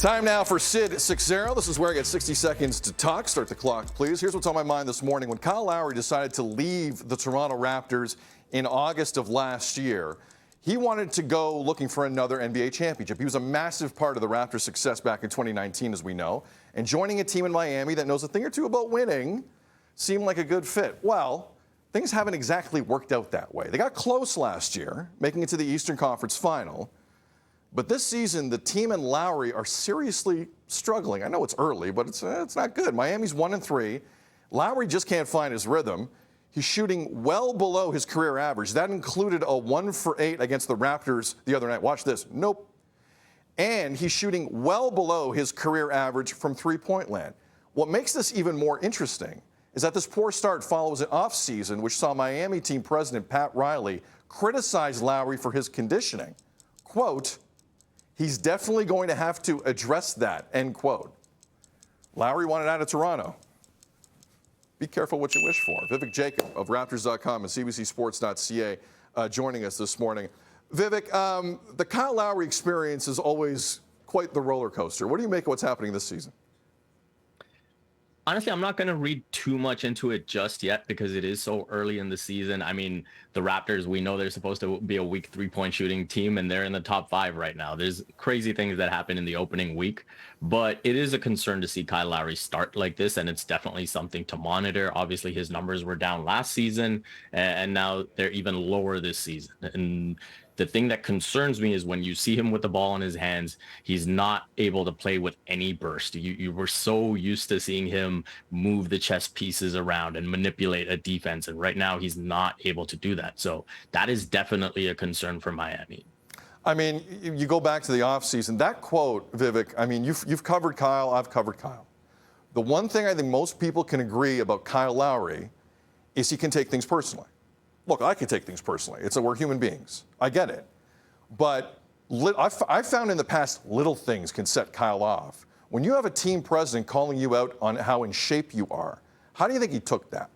Time now for Sid 6-0. This is where I get 60 seconds to talk. Start the clock, please. Here's what's on my mind this morning. When Kyle Lowry decided to leave the Toronto Raptors in August of last year, he wanted to go looking for another NBA championship. He was a massive part of the Raptors' success back in 2019, as we know. And joining a team in Miami that knows a thing or two about winning seemed like a good fit. Well, things haven't exactly worked out that way. They got close last year, making it to the Eastern Conference Final. But this season, the team and Lowry are seriously struggling. I know it's early, but it's not good. Miami's 1-3. Lowry just can't find his rhythm. He's shooting well below his career average. That included a 1-for-8 against the Raptors the other night. Watch this. Nope. And he's shooting well below his career average from three-point land. What makes this even more interesting is that this poor start follows an offseason which saw Miami team president Pat Riley criticize Lowry for his conditioning. Quote, "He's definitely going to have to address that," end quote. Lowry wanted out of Toronto. Be careful what you wish for. Vivek Jacob of Raptors.com and CBCSports.ca joining us this morning. Vivek, the Kyle Lowry experience is always quite the roller coaster. What do you make of what's happening this season? Honestly, I'm not going to read too much into it just yet because it is so early in the season. I mean, the Raptors, we know they're supposed to be a weak three-point shooting team, and they're in the top 5 right now. There's crazy things that happen in the opening week, but it is a concern to see Kyle Lowry start like this, and it's definitely something to monitor. Obviously, his numbers were down last season, and now they're even lower this season. And the thing that concerns me is when you see him with the ball in his hands, he's not able to play with any burst. You were so used to seeing him move the chess pieces around and manipulate a defense. And right now he's not able to do that. So that is definitely a concern for Miami. I mean, you go back to the offseason. That quote, Vivek, I mean, you've covered Kyle. I've covered Kyle. The one thing I think most people can agree about Kyle Lowry is he can take things personally. Look, I can take things personally. We're human beings. I get it. But I've found in the past little things can set Kyle off. When you have a team president calling you out on how in shape you are, how do you think he took that?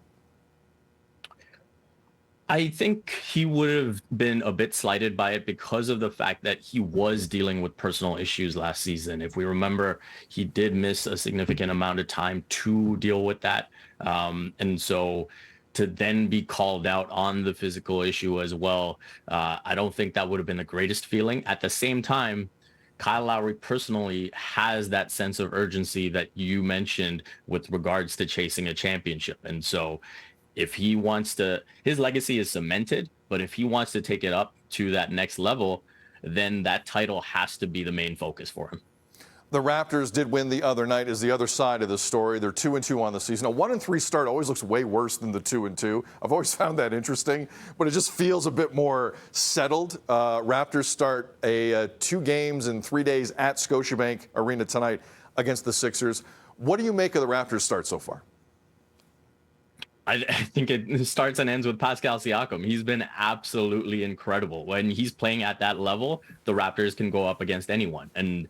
I think he would have been a bit slighted by it because of the fact that he was dealing with personal issues last season. If we remember, he did miss a significant amount of time to deal with that. And so to then be called out on the physical issue as well, I don't think that would have been the greatest feeling. At the same time, Kyle Lowry personally has that sense of urgency that you mentioned with regards to chasing a championship. And so if he wants to, his legacy is cemented, but if he wants to take it up to that next level, then that title has to be the main focus for him. The Raptors did win the other night is the other side of the story. They're 2-2 on the season. A 1-3 start always looks way worse than the 2-2. I've always found that interesting, but it just feels a bit more settled. Raptors start 2 games in 3 days at Scotiabank Arena tonight against the Sixers. What do you make of the Raptors start so far? I think it starts and ends with Pascal Siakam. He's been absolutely incredible. When he's playing at that level, the Raptors can go up against anyone. And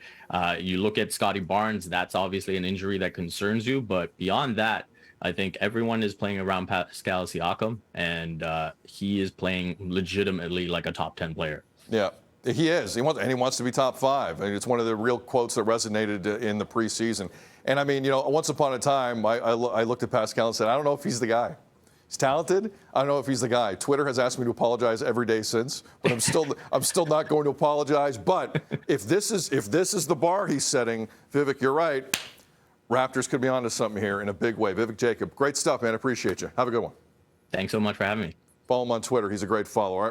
you look at Scotty Barnes, that's obviously an injury that concerns you. But beyond that, I think everyone is playing around Pascal Siakam, and he is playing legitimately like a top 10 player. Yeah. He is. He wants to be top 5. I mean, it's one of the real quotes that resonated in the preseason. And I mean, once upon a time, I looked at Pascal and said, I don't know if he's the guy. He's talented. I don't know if he's the guy. Twitter has asked me to apologize every day since, but I'm still not going to apologize. But if this is the bar he's setting, Vivek, you're right. Raptors could be onto something here in a big way. Vivek Jacob, great stuff, man. Appreciate you. Have a good one. Thanks so much for having me. Follow him on Twitter. He's a great follower.